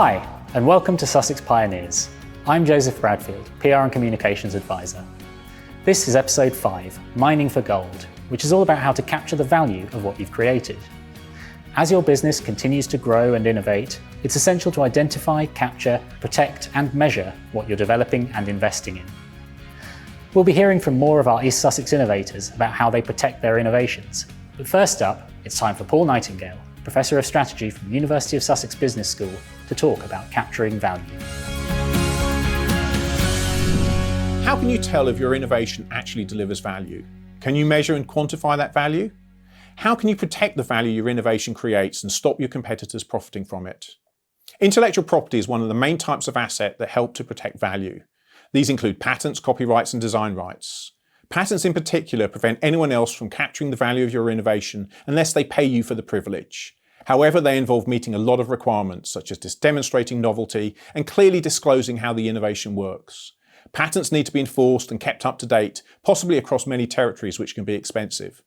Hi, and welcome to Sussex Pioneers. I'm Joseph Bradfield, PR and Communications Advisor. This is episode 5, Mining for Gold, which is all about how to capture the value of what you've created. As your business continues to grow and innovate, it's essential to identify, capture, protect, and measure what you're developing and investing in. We'll be hearing from more of our East Sussex innovators about how they protect their innovations. But first up, it's time for Paul Nightingale, Professor of Strategy from the University of Sussex Business School, to talk about capturing value. How can you tell if your innovation actually delivers value? Can you measure and quantify that value? How can you protect the value your innovation creates and stop your competitors profiting from it? Intellectual property is one of the main types of asset that help to protect value. These include patents, copyrights, and design rights. Patents in particular prevent anyone else from capturing the value of your innovation unless they pay you for the privilege. However, they involve meeting a lot of requirements, such as demonstrating novelty and clearly disclosing how the innovation works. Patents need to be enforced and kept up to date, possibly across many territories, which can be expensive.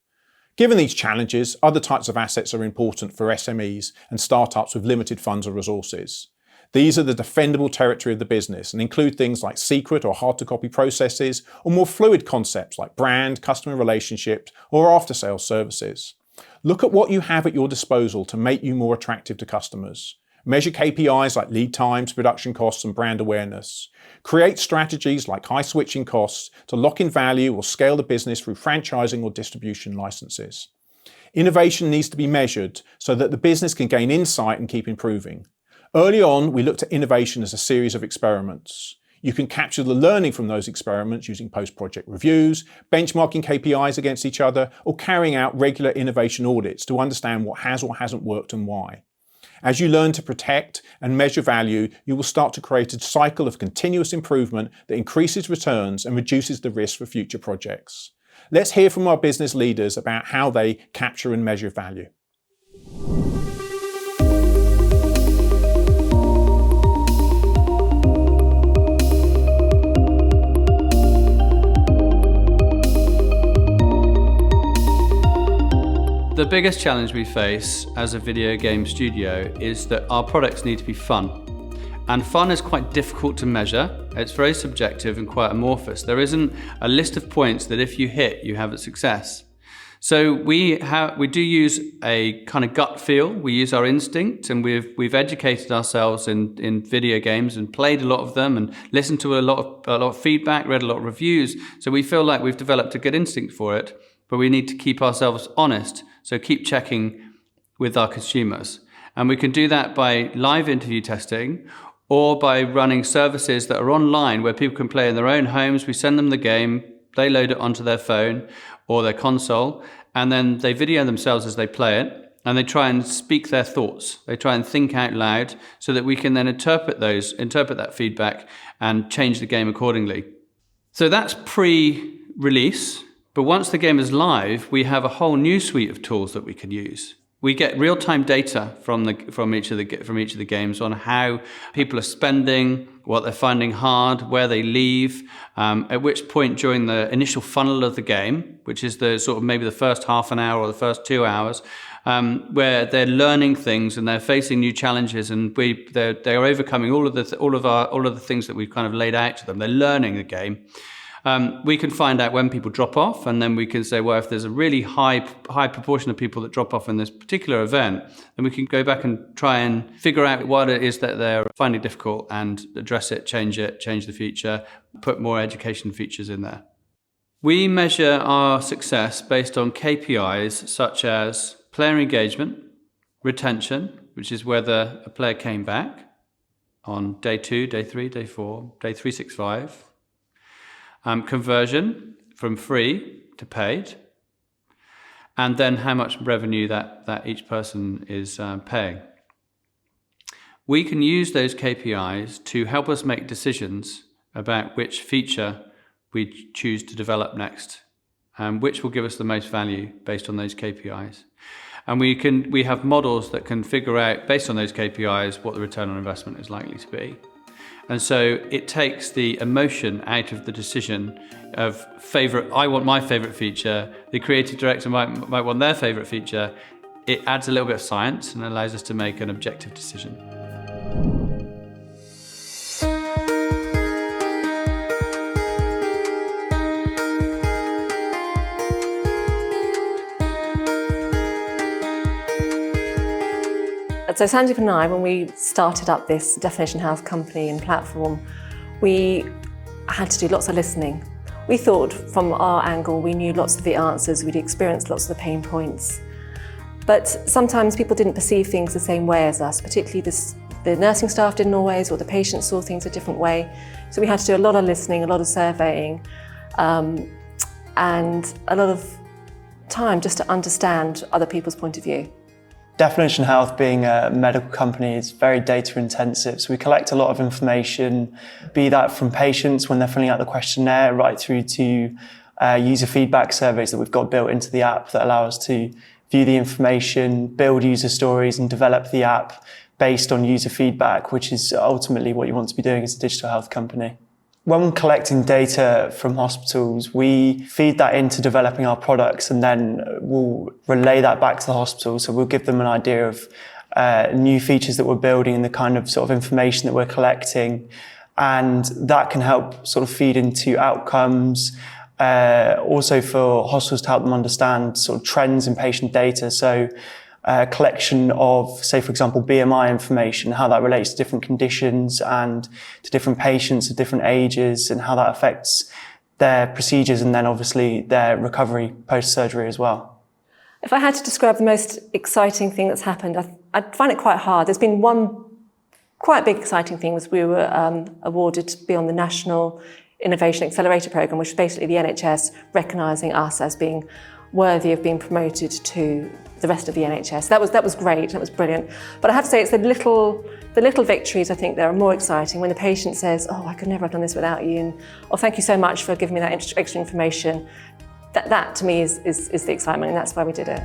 Given these challenges, other types of assets are important for SMEs and startups with limited funds or resources. These are the defendable territory of the business and include things like secret or hard-to-copy processes, or more fluid concepts like brand, customer relationships, or after-sales services. Look at what you have at your disposal to make you more attractive to customers. Measure KPIs like lead times, production costs, and brand awareness. Create strategies like high switching costs to lock in value or scale the business through franchising or distribution licenses. Innovation needs to be measured so that the business can gain insight and keep improving. Early on, we looked at innovation as a series of experiments. You can capture the learning from those experiments using post-project reviews, benchmarking KPIs against each other, or carrying out regular innovation audits to understand what has or hasn't worked and why. As you learn to protect and measure value, you will start to create a cycle of continuous improvement that increases returns and reduces the risk for future projects. Let's hear from our business leaders about how they capture and measure value. The biggest challenge we face as a video game studio is that our products need to be fun. And fun is quite difficult to measure. It's very subjective and quite amorphous. There isn't a list of points that if you hit, you have a success. So we do use a kind of gut feel. We use our instinct, and we've educated ourselves in video games and played a lot of them and listened to a lot of feedback, read a lot of reviews. So we feel like we've developed a good instinct for it, but we need to keep ourselves honest. So keep checking with our consumers. And we can do that by live interview testing or by running services that are online where people can play in their own homes. We send them the game, they load it onto their phone or their console, and then they video themselves as they play it, and they try and speak their thoughts. They try and think out loud so that we can then interpret that feedback and change the game accordingly. So that's pre-release. But once the game is live, we have a whole new suite of tools that we can use. We get real-time data from each of the games on how people are spending, what they're finding hard, where they leave, at which point during the initial funnel of the game, which is the sort of maybe the first half an hour or the first 2 hours, where they're learning things and they're facing new challenges, and they're overcoming all of the things that we've kind of laid out to them. They're learning the game. We can find out when people drop off, and then we can say, well, if there's a really high proportion of people that drop off in this particular event, then we can go back and try and figure out what it is that they're finding difficult and address it, change the feature, put more education features in there. We measure our success based on KPIs such as player engagement, retention, which is whether a player came back on day 2, day 3, day 4, day 365, conversion from free to paid, and then how much revenue that each person is paying. We can use those KPIs to help us make decisions about which feature we choose to develop next, and which will give us the most value based on those KPIs. And we have models that can figure out, based on those KPIs, what the return on investment is likely to be. And so it takes the emotion out of the decision of I want my favorite feature, the creative director might want their favorite feature. It adds a little bit of science and allows us to make an objective decision. So Sandeep and I, when we started up this Definition Health company and platform, we had to do lots of listening. We thought from our angle we knew lots of the answers, we'd experienced lots of the pain points. But sometimes people didn't perceive things the same way as us, particularly the nursing staff didn't always, or the patients saw things a different way. So we had to do a lot of listening, a lot of surveying, and a lot of time just to understand other people's point of view. Definition Health, being a medical company, is very data intensive. So we collect a lot of information, be that from patients when they're filling out the questionnaire, right through to user feedback surveys that we've got built into the app that allow us to view the information, build user stories and develop the app based on user feedback, which is ultimately what you want to be doing as a digital health company. When collecting data from hospitals, we feed that into developing our products and then we'll relay that back to the hospital. So we'll give them an idea of new features that we're building and the kind of sort of information that we're collecting. And that can help sort of feed into outcomes, also for hospitals to help them understand sort of trends in patient data. So collection of, say, for example, BMI information, how that relates to different conditions and to different patients of different ages and how that affects their procedures and then obviously their recovery post-surgery as well. If I had to describe the most exciting thing that's happened, I'd find it quite hard. There's been one quite big exciting thing was we were awarded to be on the National Innovation Accelerator Programme, which is basically the NHS recognising us as being worthy of being promoted to the rest of the NHS. That was great, that was brilliant. But I have to say it's the little victories I think that are more exciting when the patient says, oh, I could never have done this without you, and oh, thank you so much for giving me that extra information. That to me is the excitement, and that's why we did it.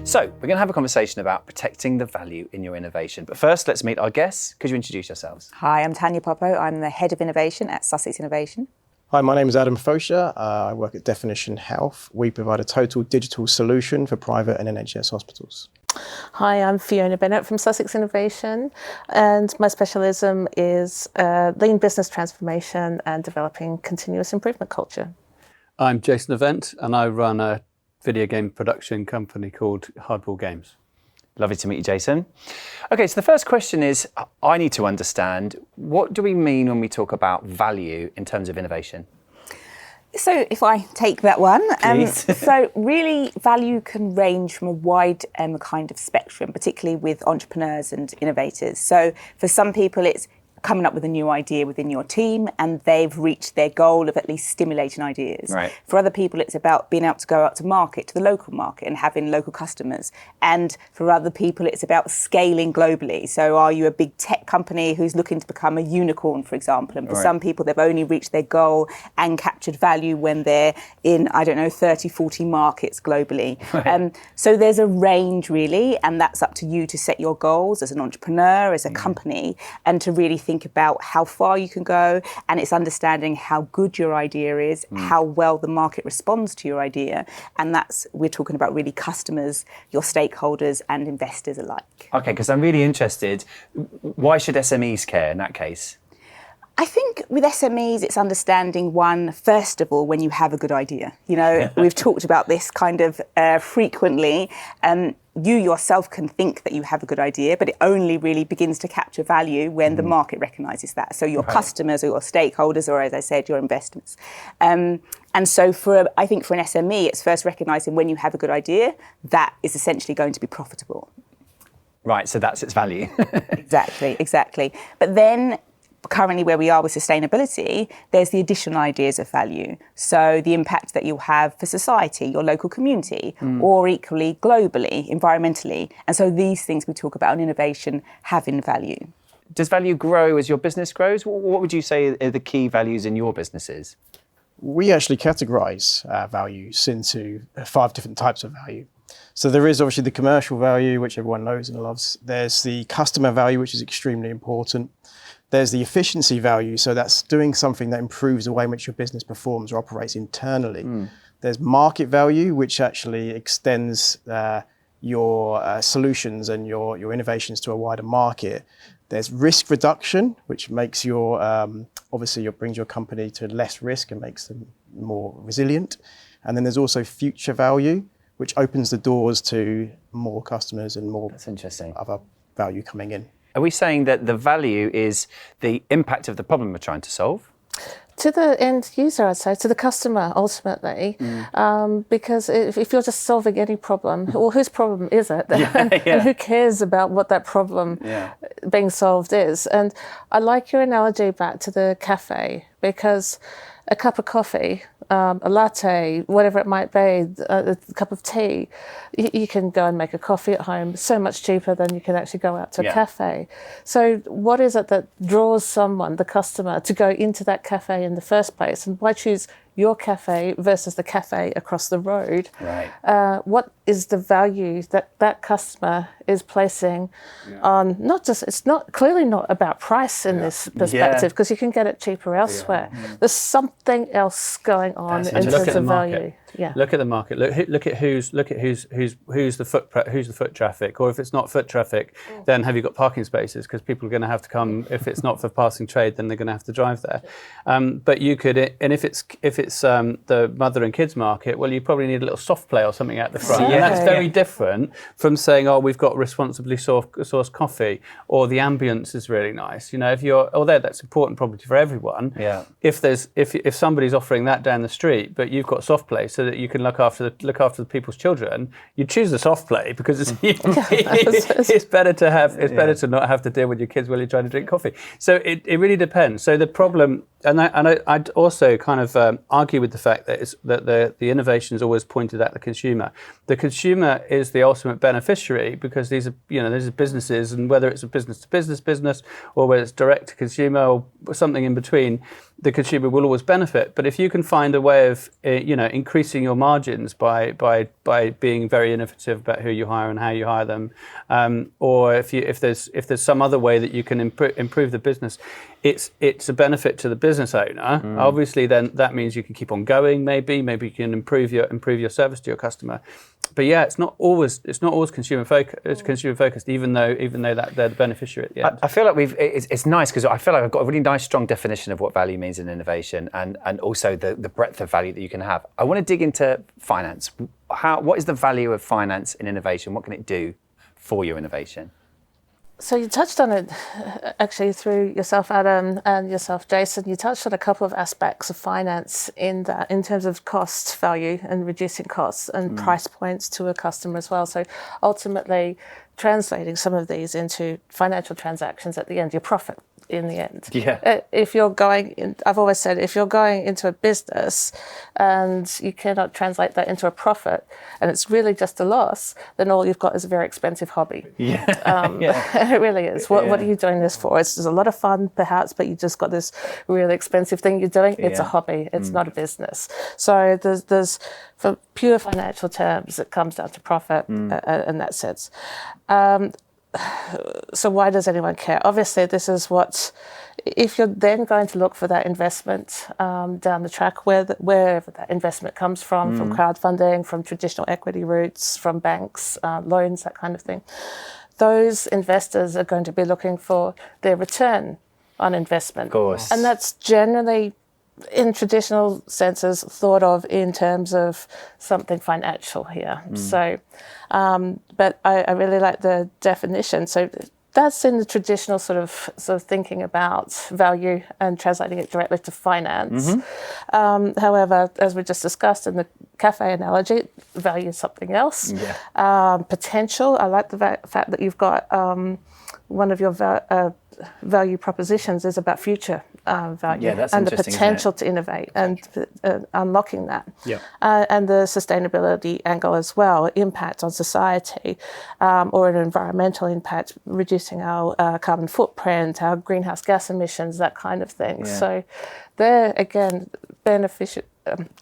So, we're going to have a conversation about protecting the value in your innovation. But first, let's meet our guests. Could you introduce yourselves? Hi, I'm Tanya Popo. I'm the Head of Innovation at Sussex Innovation. Hi, my name is Adam Fosher. I work at Definition Health. We provide a total digital solution for private and NHS hospitals. Hi, I'm Fiona Bennett from Sussex Innovation, and my specialism is lean business transformation and developing continuous improvement culture. I'm Jason Event and I run a video game production company called Hardball Games. Lovely to meet you, Jason. Okay, so the first question is, I need to understand, what do we mean when we talk about value in terms of innovation? So if I take that one, Please. So really value can range from a wide kind of spectrum, particularly with entrepreneurs and innovators. So for some people it's coming up with a new idea within your team and they've reached their goal of at least stimulating ideas. Right. For other people, it's about being able to go out to market, to the local market and having local customers. And for other people, it's about scaling globally. So are you a big tech company who's looking to become a unicorn, for example? And for some people, they've only reached their goal and captured value when they're in, 30, 40 markets globally. Right. So there's a range really, and that's up to you to set your goals as an entrepreneur, as a company, and to really think about how far you can go, and it's understanding how good your idea is, how well the market responds to your idea, and we're talking about really customers, your stakeholders and investors alike. Okay, because I'm really interested, why should SMEs care in that case? I think with SMEs, it's understanding first of all, when you have a good idea. We've talked about this kind of frequently. You yourself can think that you have a good idea, but it only really begins to capture value when the market recognises that. So your customers or your stakeholders, or as I said, your investors. And so I think for an SME, it's first recognising when you have a good idea, that is essentially going to be profitable. Right, so that's its value. Exactly. But then currently where we are with sustainability, there's the additional ideas of value. So the impact that you'll have for society, your local community, or equally globally, environmentally. And so these things we talk about in innovation having value. Does value grow as your business grows? What would you say are the key values in your businesses? We actually categorise values into 5 different types of value. So there is obviously the commercial value, which everyone knows and loves. There's the customer value, which is extremely important. There's the efficiency value, so that's doing something that improves the way in which your business performs or operates internally. There's market value, which actually extends your solutions and your innovations to a wider market. There's risk reduction, which makes brings your company to less risk and makes them more resilient. And then there's also future value, which opens the doors to more customers and more That's interesting. other value coming in. Are we saying that the value is the impact of the problem we're trying to solve? To the end user, I'd say, to the customer, ultimately, because if you're just solving any problem, well, whose problem is it? And who cares about what that problem being solved is? And I like your analogy back to the cafe, because a cup of coffee, a latte, whatever it might be, a cup of tea, you can go and make a coffee at home so much cheaper than you can actually go out to a cafe. So what is it that draws someone, the customer, to go into that cafe in the first place? And why choose your cafe versus the cafe across the road? Right. What is the value that that customer is placing on, not just, it's not clearly not about price in this perspective, because you can get it cheaper elsewhere. There's something else going on in terms of value. Look at the market. Look at who's the foot traffic, or if it's not foot traffic, then have you got parking spaces? Because people are going to have to come. If it's not for passing trade, then they're going to have to drive there. But you could, and if it's the mother and kids market, well, you probably need a little soft play or something at the front, and that's very different from saying, oh, we've got responsibly sourced coffee, or the ambience is really nice. You know, if you're, although that's important probably for everyone. Yeah. If somebody's offering that down the street, but you've got soft play, so that you can look after the people's children, you choose the soft play because it's better to have better to not have to deal with your kids while you're trying to drink coffee. So it really depends. So the problem, and I'd also kind of argue with the fact that the innovation is always pointed at the consumer. The consumer is the ultimate beneficiary, because these are businesses, and whether it's a business to business or whether it's direct to consumer or something in between, the consumer will always benefit. But if you can find a way of increasing your margins by being very innovative about who you hire and how you hire them, or if there's some other way that you can improve the business, it's a benefit to the business owner. Obviously, then that means you can keep on going. Maybe you can improve your service to your customer. But yeah, it's not always consumer focused. It's consumer focused, even though that they're the beneficiary at the end. I feel like it's nice, because I feel like I've got a really nice, strong definition of what value means in innovation, and also the breadth of value that you can have. I want to dig into finance. What is the value of finance in innovation? What can it do for your innovation? So you touched on it actually through yourself, Adam, and yourself, Jason. You touched on a couple of aspects of finance in terms of cost, value, and reducing costs and price points to a customer as well. So ultimately, translating some of these into financial transactions at the end, your profit in the end. Yeah. If you're I've always said, if you're going into a business and you cannot translate that into a profit, and it's really just a loss, then all you've got is a very expensive hobby. It really is. What are you doing this for? It's a lot of fun, perhaps, but you just got this really expensive thing you're doing. It's a hobby. It's not a business. So there's for pure financial terms, it comes down to profit in that sense. So why does anyone care? Obviously, this is if you're then going to look for that investment down the track, wherever that investment comes from crowdfunding, from traditional equity routes, from banks, loans, that kind of thing, those investors are going to be looking for their return on investment. Of course. And that's generally, in traditional senses, thought of in terms of something financial here. So, but I really like the definition. So that's in the traditional sort of thinking about value and translating it directly to finance. However, as we just discussed in the cafe analogy, value is something else. Potential. I like the fact that you've got one of your value propositions is about future value and the potential to innovate and unlocking that. And the sustainability angle as well, impact on society, or an environmental impact, reducing our carbon footprint, our greenhouse gas emissions, that kind of thing. So they're, again, beneficial,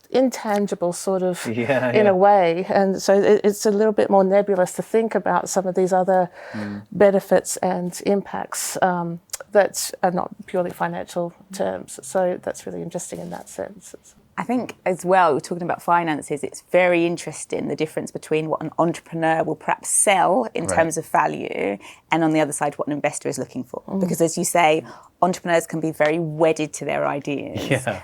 intangible sort of in a way, and so it's a little bit more nebulous to think about some of these other benefits and impacts that are not purely financial terms. So that's really interesting in that sense. I think as well, we're talking about finances, it's very interesting the difference between what an entrepreneur will perhaps sell in terms of value, and on the other side what an investor is looking for. Because as you say, entrepreneurs can be very wedded to their ideas. Yeah.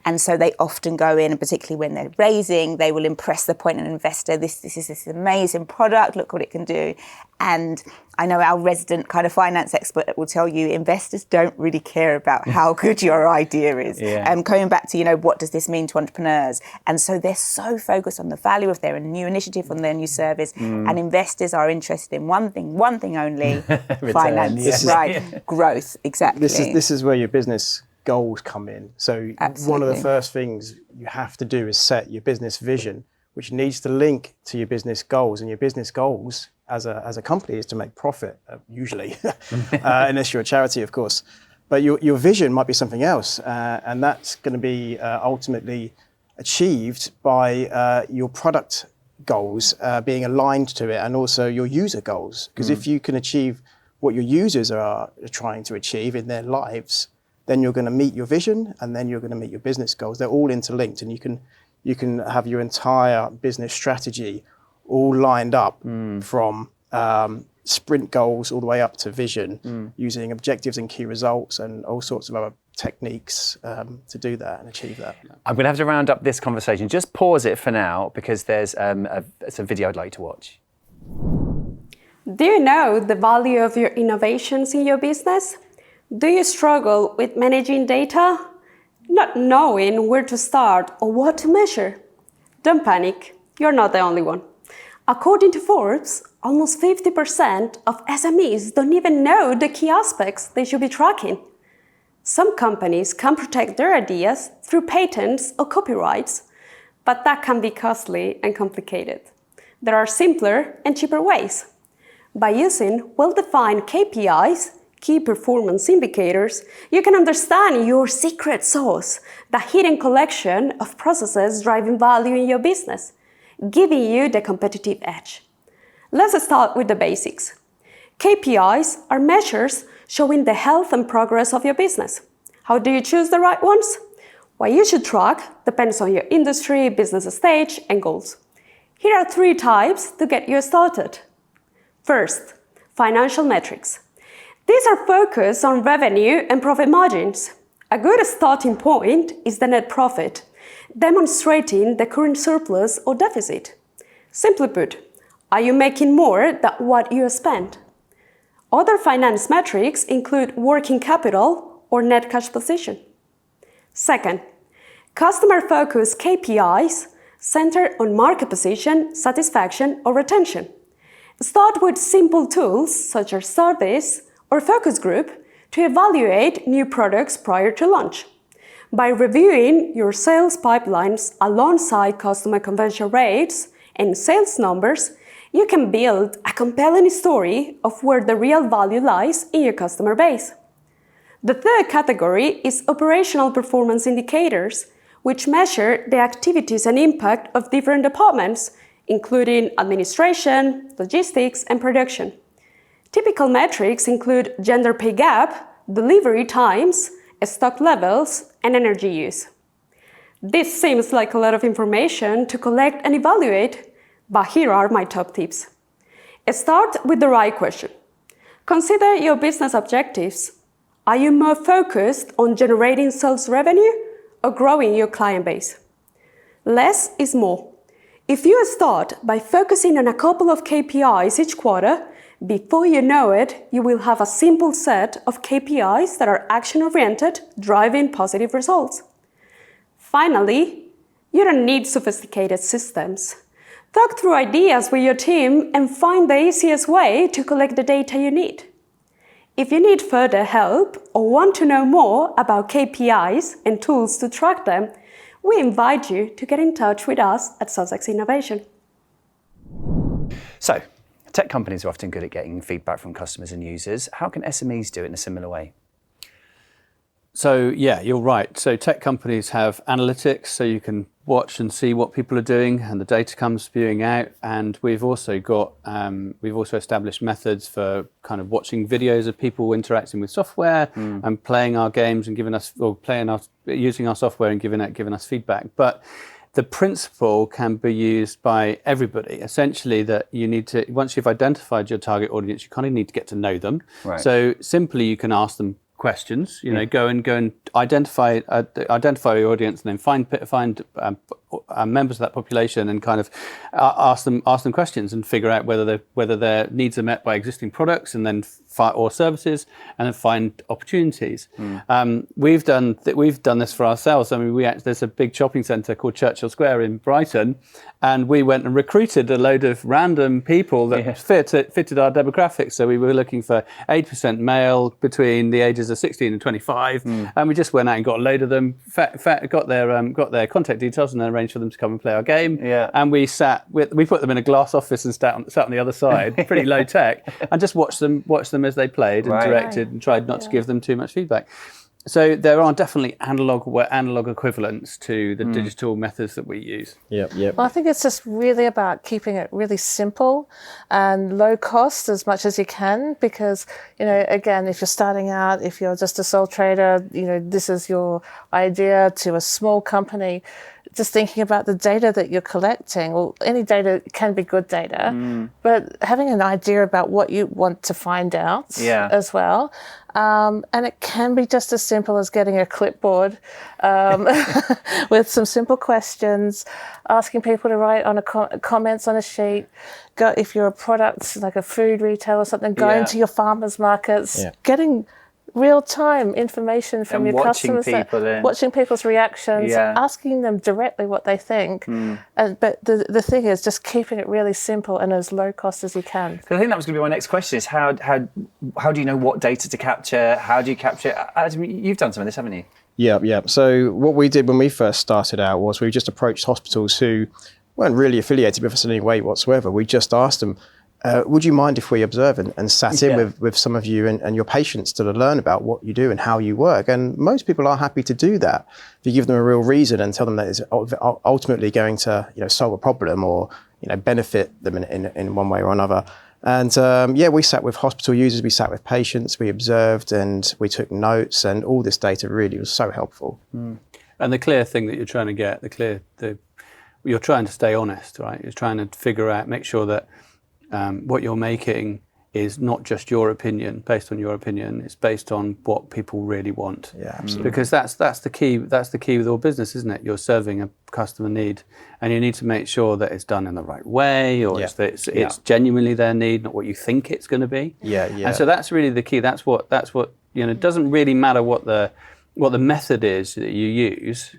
And so they often go in, and particularly when they're raising, they will impress upon an investor, this is this amazing product, look what it can do. And I know our resident kind of finance expert will tell you investors don't really care about how good your idea is. Coming back to, what does this mean to entrepreneurs? And so they're so focused on the value of their new initiative, on their new service, and investors are interested in one thing only, finance, yes. right? Growth, exactly. This is where your business goals come in. So one of the first things you have to do is set your business vision, which needs to link to your business goals. And your business goals as a company is to make profit, usually, unless you're a charity, of course. But your vision might be something else, and that's going to be ultimately achieved by your product goals being aligned to it, and also your user goals. Because if you can achieve what your users are trying to achieve in their lives, then you're going to meet your vision, and then you're going to meet your business goals. They're all interlinked, and you can have your entire business strategy all lined up from sprint goals all the way up to vision, using objectives and key results and all sorts of other techniques to do that and achieve that. I'm going to have to round up this conversation. Just pause it for now because there's a video I'd like to watch. Do you know the value of your innovations in your business? Do you struggle with managing data? Not knowing where to start or what to measure? Don't panic, you're not the only one. According to Forbes, almost 50% of SMEs don't even know the key aspects they should be tracking. Some companies can protect their ideas through patents or copyrights, but that can be costly and complicated. There are simpler and cheaper ways. By using well-defined KPIs, key performance indicators, you can understand your secret sauce, the hidden collection of processes driving value in your business, giving you the competitive edge. Let's start with the basics. KPIs are measures showing the health and progress of your business. How do you choose the right ones? What you should track depends on your industry, business stage, and goals. Here are 3 types to get you started. First, financial metrics. These are focused on revenue and profit margins. A good starting point is the net profit, demonstrating the current surplus or deficit. Simply put, are you making more than what you spend? Other finance metrics include working capital or net cash position. Second, customer-focused KPIs centered on market position, satisfaction, or retention. Start with simple tools such as surveys or focus group to evaluate new products prior to launch. By reviewing your sales pipelines alongside customer conversion rates and sales numbers, you can build a compelling story of where the real value lies in your customer base. The third category is operational performance indicators, which measure the activities and impact of different departments, including administration, logistics, and production. Typical metrics include gender pay gap, delivery times, stock levels, and energy use. This seems like a lot of information to collect and evaluate, but here are my top tips. Start with the right question. Consider your business objectives. Are you more focused on generating sales revenue or growing your client base? Less is more. If you start by focusing on a couple of KPIs each quarter, before you know it, you will have a simple set of KPIs that are action-oriented, driving positive results. Finally, you don't need sophisticated systems. Talk through ideas with your team and find the easiest way to collect the data you need. If you need further help or want to know more about KPIs and tools to track them, we invite you to get in touch with us at Sussex Innovation. So, tech companies are often good at getting feedback from customers and users. How can SMEs do it in a similar way? So yeah, you're right. So tech companies have analytics, so you can watch and see what people are doing, and the data comes spewing out. And we've also got we've also established methods for kind of watching videos of people interacting with software and playing our games and using our software and giving us feedback. But the principle can be used by everybody. Essentially, that you need to, once you've identified your target audience, you kind of need to get to know them. Right. So simply, you can ask them questions. Go and identify your audience, and then find members of that population, and kind of ask them questions, and figure out whether their needs are met by existing products, and then or services, and then find opportunities. We've done this for ourselves. I mean, there's a big shopping centre called Churchill Square in Brighton, and we went and recruited a load of random people that fitted our demographics. So we were looking for 80% male between the ages of 16 and 25, and we just went out and got a load of them, got their contact details, and then arranged for them to come and play our game. And we put them in a glass office and sat on the other side, pretty low tech, and just watched them as they played and directed, and tried not to give them too much feedback. So there are definitely analog equivalents to the digital methods that we use. Well, I think it's just really about keeping it really simple and low cost as much as you can, because, again, if you're starting out, if you're just a sole trader, this is your idea, to a small company, just thinking about the data that you're collecting. Well, any data can be good data, but having an idea about what you want to find out as well. And it can be just as simple as getting a clipboard with some simple questions, asking people to write on comments on a sheet. If you're a product like a food retail or something, going to your farmers markets, getting real-time information from your customers, watching people's reactions, asking them directly what they think. But the thing is just keeping it really simple and as low cost as you can. I think that was going to be my next question, is how do you know what data to capture? How do you capture it? Adam, you've done some of this, haven't you? Yeah. So what we did when we first started out was we just approached hospitals who weren't really affiliated with us in any way whatsoever. We just asked them, would you mind if we observe and sat in with some of you and your patients to learn about what you do and how you work? And most people are happy to do that. If you give them a real reason and tell them that it's ultimately going to solve a problem or benefit them in one way or another. And we sat with hospital users, we sat with patients, we observed and we took notes, and all this data really was so helpful. And the clear thing that you're trying to get, you're trying to stay honest, right? You're trying to figure out, make sure that what you're making is not just your opinion, based on your opinion. It's based on what people really want. Yeah, absolutely. Because that's the key. That's the key with all business, isn't it? You're serving a customer need, and you need to make sure that it's done in the right way, or it's genuinely their need, not what you think it's going to be. And so that's really the key. That's what it doesn't really matter what the method is that you use,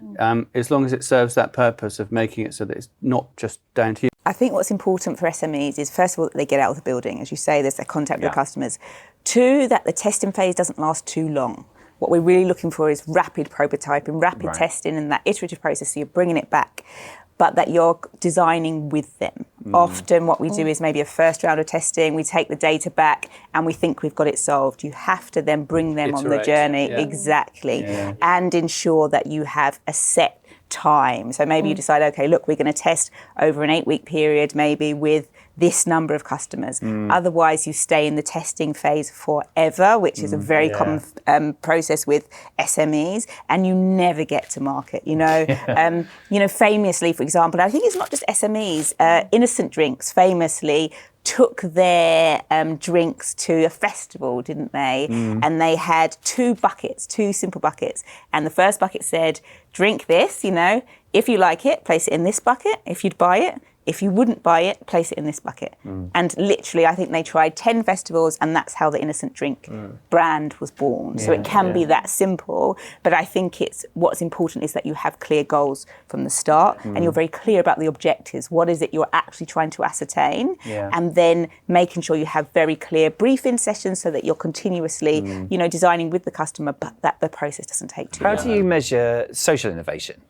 as long as it serves that purpose of making it so that it's not just down to you. I think what's important for SMEs is, first of all, that they get out of the building. As you say, there's their contact with their customers. 2, that the testing phase doesn't last too long. What we're really looking for is rapid prototyping, rapid testing, and that iterative process, so you're bringing it back, but that you're designing with them. Often what we do is maybe a first round of testing, we take the data back and we think we've got it solved. You have to then bring them on the journey, and ensure that you have a set time. So maybe you decide, okay, look, we're going to test over an 8-week period, maybe with this number of customers. Otherwise, you stay in the testing phase forever, which is a very common process with SMEs, and you never get to market. Famously, for example, I think it's not just SMEs. Innocent Drinks famously took their drinks to a festival, didn't they? And they had 2 simple buckets. And the first bucket said, drink this, if you like it, place it in this bucket. If you'd buy it, if you wouldn't buy it, place it in this bucket. And literally, I think they tried 10 festivals, and that's how the Innocent Drink brand was born. So it can be that simple, but I think what's important is that you have clear goals from the start, and you're very clear about the objectives. What is it you're actually trying to ascertain? And then making sure you have very clear briefing sessions so that you're continuously, designing with the customer, but that the process doesn't take too long. How do you measure social innovation?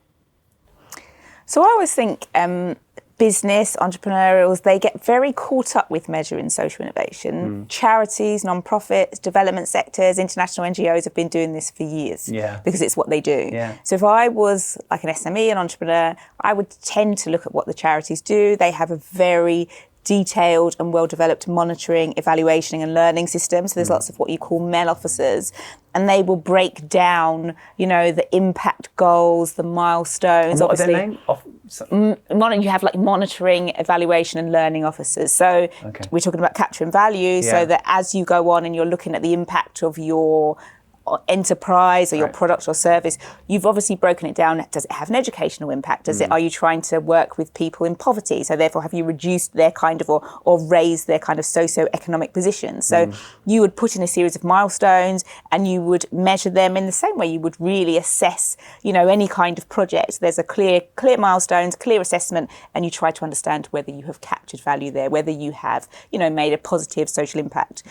So I always think business, entrepreneurials, they get very caught up with measuring social innovation. Charities, non-profits, development sectors, international NGOs have been doing this for years because it's what they do. So if I was like an SME, an entrepreneur, I would tend to look at what the charities do. They have a very detailed and well-developed monitoring, evaluation and learning system. So there's lots of what you call MEL officers, and they will break down, the impact goals, the milestones. And what are their name? You have like monitoring, evaluation and learning officers. So we're talking about capturing value, so that as you go on and you're looking at the impact of your enterprise or your product or service, you've obviously broken it down. Does it have an educational impact? Are you trying to work with people in poverty? So therefore, have you reduced their kind of or raised their kind of socio-economic position? So you would put in a series of milestones and you would measure them in the same way you would really assess, any kind of project. There's a clear milestones, clear assessment, and you try to understand whether you have captured value there, whether you have, made a positive social impact.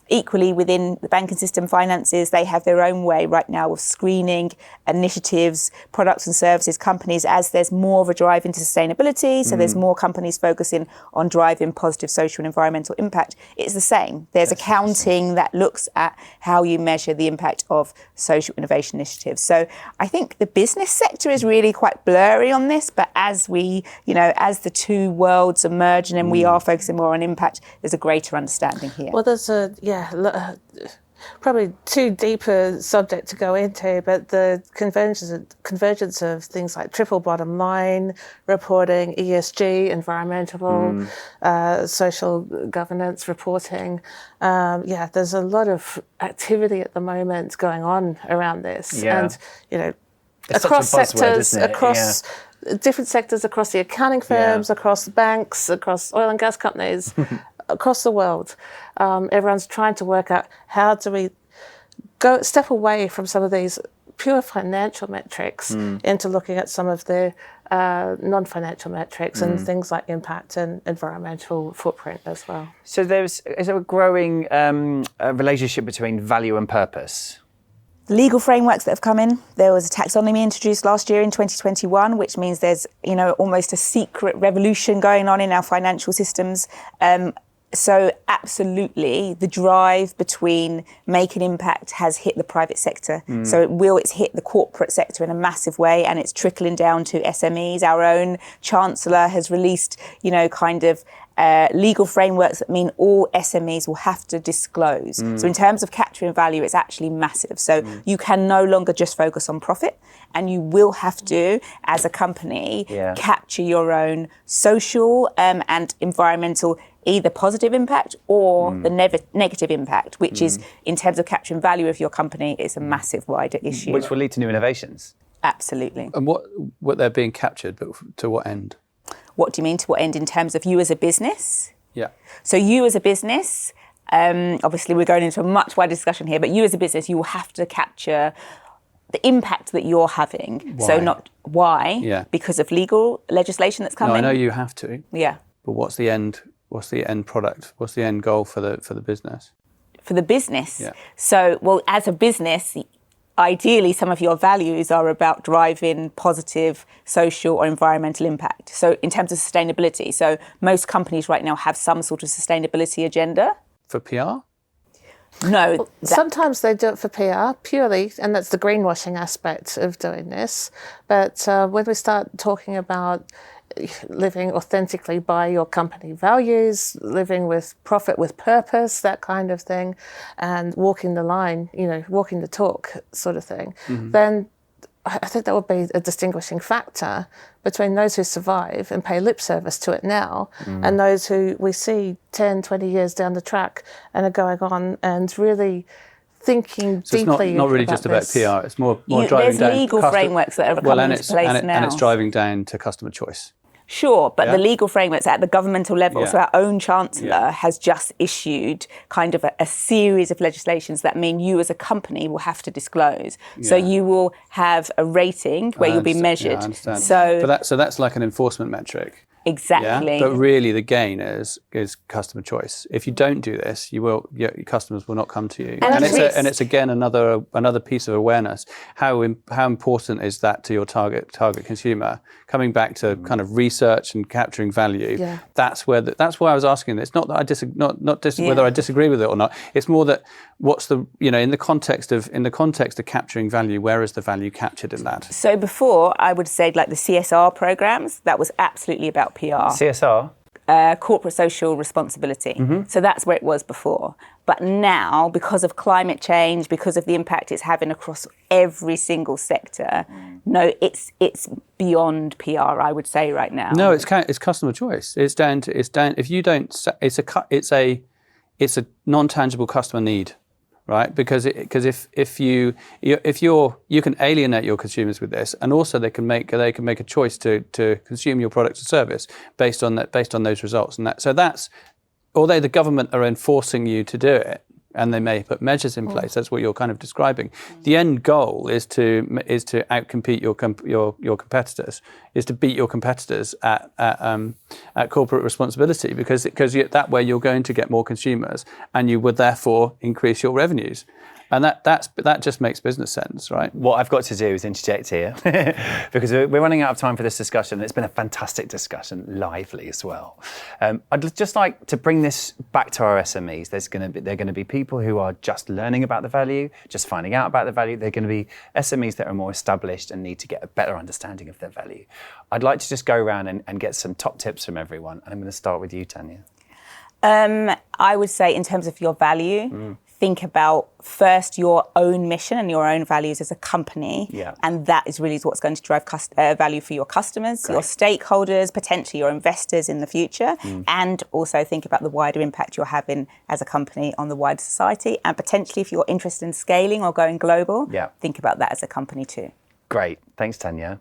Equally, within the banking system, finances, they have their own way right now of screening initiatives, products and services, companies, as there's more of a drive into sustainability. So there's more companies focusing on driving positive social and environmental impact. It's the same. There's accounting that looks at how you measure the impact of social innovation initiatives. So I think the business sector is really quite blurry on this, but as we, as the two worlds are merging and we are focusing more on impact, there's a greater understanding here. Well, there's probably too deeper subject to go into, but the convergence of things like triple bottom line reporting, ESG, environmental, social governance reporting. There's a lot of activity at the moment going on around this, and It's across such a buzzword, sectors, isn't it? across different sectors, across the accounting firms, across the banks, across oil and gas companies. Across the world, everyone's trying to work out how do we step away from some of these pure financial metrics into looking at some of the non-financial metrics and things like impact and environmental footprint as well. So is there a growing relationship between value and purpose? Legal frameworks that have come in. There was a taxonomy introduced last year in 2021, which means there's, almost a secret revolution going on in our financial systems. So absolutely, the drive between make an impact has hit the private sector. So it's hit the corporate sector in a massive way, and it's trickling down to SMEs. Our own Chancellor has released, legal frameworks that mean all SMEs will have to disclose. So in terms of capturing value, it's actually massive. So you can no longer just focus on profit, and you will have to, as a company, capture your own social and environmental either positive impact or the negative impact, which is, in terms of capturing value of your company, is a massive wider issue. Which will lead to new innovations. Absolutely. And what they're being captured, but to what end? What do you mean to what end in terms of you as a business? Yeah. So you as a business, obviously we're going into a much wider discussion here, but you as a business, you will have to capture the impact that you're having. Why? So not why, because of legal legislation that's coming. No, I know you have to. Yeah. But what's the end product? What's the end goal for the business? For the business? Yeah. So, as a business, ideally some of your values are about driving positive social or environmental impact. So in terms of sustainability, so most companies right now have some sort of sustainability agenda. For PR? No. Well, sometimes they do it for PR purely, and that's the greenwashing aspect of doing this. But when we start talking about living authentically by your company values, living with profit with purpose, that kind of thing, and walking the line, walking the talk sort of thing, then I think that would be a distinguishing factor between those who survive and pay lip service to it now and those who we see 10, 20 years down the track and are going on and really thinking so deeply. It's not really just about PR, it's more driving down. There's legal frameworks that are coming into place now. And it's driving down to customer choice. Sure, but the legal frameworks at the governmental level, so our own Chancellor has just issued kind of a series of legislations that mean you as a company will have to disclose. So you will have a rating where you'll be measured. I understand. So that's like an enforcement metric. Exactly. Yeah? But really the gain is customer choice. If you don't do this, your customers will not come to you. And it's again another piece of awareness. How important is that to your target consumer? Coming back to kind of research and capturing value. Yeah. That's why I was asking. It's not that I whether I disagree with it or not. It's more that what's the in the context of capturing value, where is the value captured in that? So before I would say like the CSR programs, that was absolutely about PR. CSR? Corporate social responsibility. So that's where it was before. But now, because of climate change, because of the impact it's having across every single sector, no, it's beyond PR, I would say right now. No, it's customer choice. It's down. If you don't, it's a non-tangible customer need, right? Because if you can alienate your consumers with this, and also they can make a choice to consume your product or service based on those results. And that's although the government are enforcing you to do it, and they may put measures in place. That's what you're kind of describing. The end goal is to outcompete your competitors, is to beat your competitors at corporate responsibility, because that way you're going to get more consumers, and you would therefore increase your revenues. And that just makes business sense, right? What I've got to do is interject here because we're running out of time for this discussion. It's been a fantastic discussion, lively as well. I'd just like to bring this back to our SMEs. They're going to be people who are just learning about the value, just finding out about the value. They're going to be SMEs that are more established and need to get a better understanding of their value. I'd like to just go around and get some top tips from everyone. And I'm going to start with you, Tanya. I would say in terms of your value, think about first your own mission and your own values as a company. Yeah. And that is really what's going to drive value for your customers, your stakeholders, potentially your investors in the future. And also think about the wider impact you're having as a company on the wider society. And potentially if you're interested in scaling or going global, think about that as a company too. Great. Thanks, Tanya.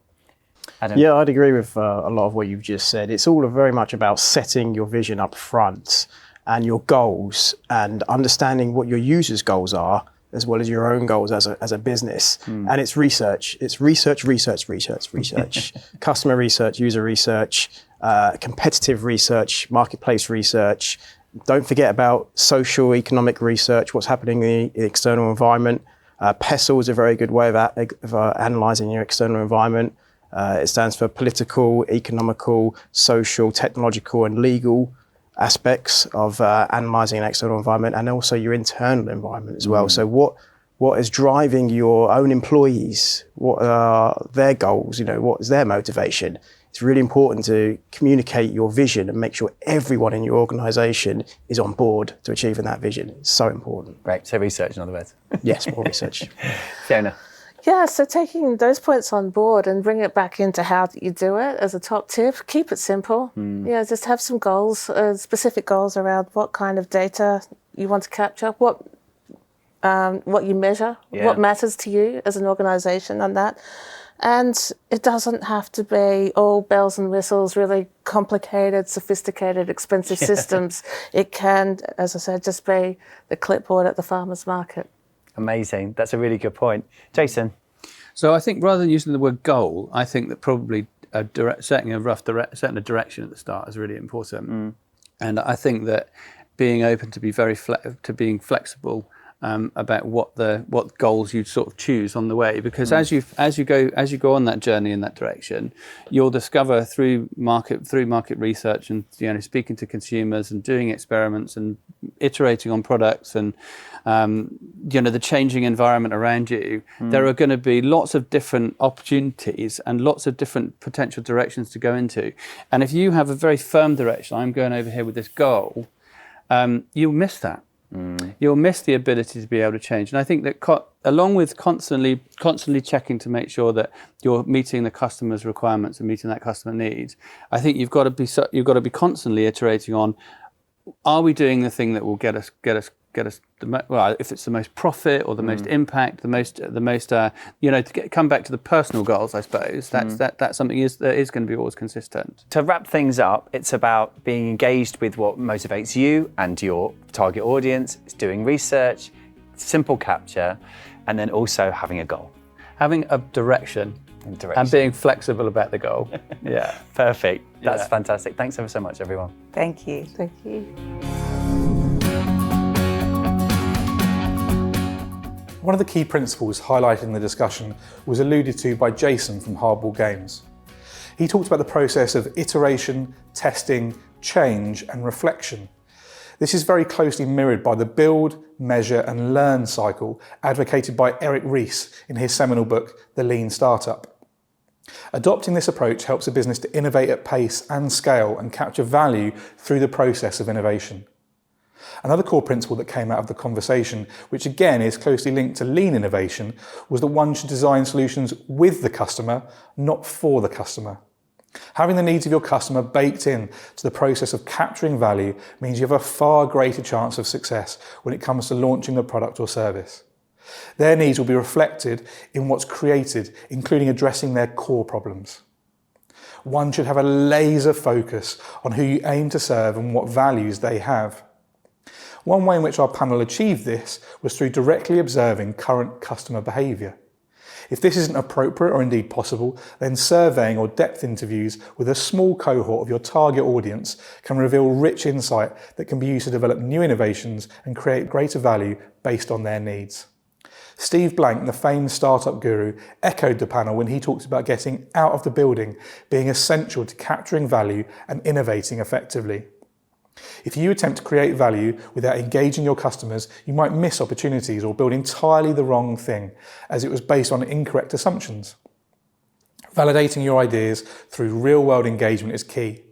Adam? Yeah, I'd agree with a lot of what you've just said. It's all very much about setting your vision up front and your goals, and understanding what your users' goals are, as well as your own goals as a business. And it's research. It's research. Customer research, user research, competitive research, marketplace research. Don't forget about social economic research, what's happening in the external environment. PESTLE is a very good way of analysing your external environment. It stands for political, economical, social, technological and legal aspects of analysing an external environment, and also your internal environment as well. So what is driving your own employees? What are their goals? What is their motivation? It's really important to communicate your vision and make sure everyone in your organisation is on board to achieving that vision. It's so important. Great. So research, in other words. Yes, more research. Fiona? Yeah, so taking those points on board and bring it back into how you do it as a top tip, keep it simple. Yeah, just have some goals, specific goals around what kind of data you want to capture, what you measure, what matters to you as an organisation on that. And it doesn't have to be all bells and whistles, really complicated, sophisticated, expensive systems. It can, as I said, just be the clipboard at the farmer's market. Amazing. That's a really good point. Jason? So I think rather than using the word goal, I think that probably setting a direction at the start is really important. And I think that being open to be being flexible about what goals you sort of choose on the way, because as you go on that journey in that direction, you'll discover through market research and speaking to consumers and doing experiments and iterating on products and the changing environment around you, there are going to be lots of different opportunities and lots of different potential directions to go into. And if you have a very firm direction, I'm going over here with this goal, you'll miss that. You'll miss the ability to be able to change. And I think that along with constantly checking to make sure that you're meeting the customer's requirements and meeting that customer needs, I think you've got to be constantly iterating on, are we doing the thing that will get us if it's the most profit or the most impact, the most to come back to the personal goals, I suppose that's something that is going to be always consistent. To wrap things up, it's about being engaged with what motivates you and your target audience. It's doing research, simple capture, and then also having a goal. Having a direction. And being flexible about the goal. Yeah. Perfect. That's fantastic. Thanks ever so much, everyone. Thank you. Thank you. One of the key principles highlighted in the discussion was alluded to by Jason from Hardball Games. He talked about the process of iteration, testing, change and reflection. This is very closely mirrored by the build, measure and learn cycle advocated by Eric Ries in his seminal book, The Lean Startup. Adopting this approach helps a business to innovate at pace and scale and capture value through the process of innovation. Another core principle that came out of the conversation, which again is closely linked to lean innovation, was that one should design solutions with the customer, not for the customer. Having the needs of your customer baked in to the process of capturing value means you have a far greater chance of success when it comes to launching a product or service. Their needs will be reflected in what's created, including addressing their core problems. One should have a laser focus on who you aim to serve and what values they have. One way in which our panel achieved this was through directly observing current customer behaviour. If this isn't appropriate or indeed possible, then surveying or depth interviews with a small cohort of your target audience can reveal rich insight that can be used to develop new innovations and create greater value based on their needs. Steve Blank, the famed startup guru, echoed the panel when he talked about getting out of the building being essential to capturing value and innovating effectively. If you attempt to create value without engaging your customers, you might miss opportunities or build entirely the wrong thing, as it was based on incorrect assumptions. Validating your ideas through real-world engagement is key.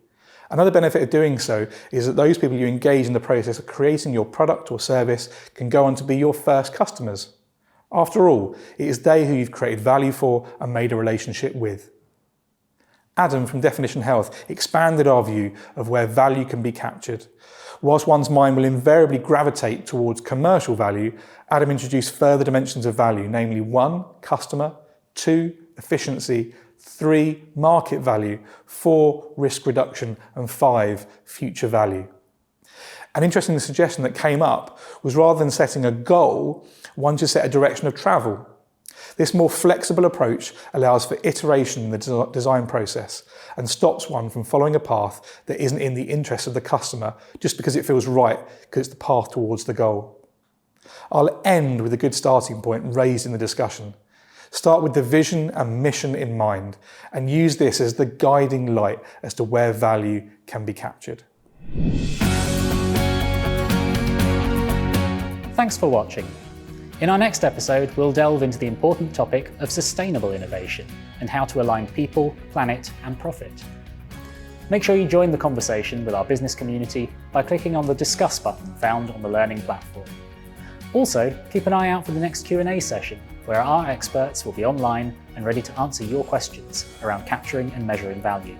Another benefit of doing so is that those people you engage in the process of creating your product or service can go on to be your first customers. After all, it is they who you've created value for and made a relationship with. Adam from Definition Health expanded our view of where value can be captured. Whilst one's mind will invariably gravitate towards commercial value, Adam introduced further dimensions of value, namely 1, customer, 2, efficiency, 3, market value, 4, risk reduction, and 5, future value. An interesting suggestion that came up was rather than setting a goal, one should set a direction of travel. This more flexible approach allows for iteration in the design process and stops one from following a path that isn't in the interest of the customer just because it feels right, because it's the path towards the goal. I'll end with a good starting point raised in the discussion. Start with the vision and mission in mind and use this as the guiding light as to where value can be captured. Thanks for watching. In our next episode, we'll delve into the important topic of sustainable innovation and how to align people, planet, and profit. Make sure you join the conversation with our business community by clicking on the Discuss button found on the Learning platform. Also, keep an eye out for the next Q&A session, where our experts will be online and ready to answer your questions around capturing and measuring value.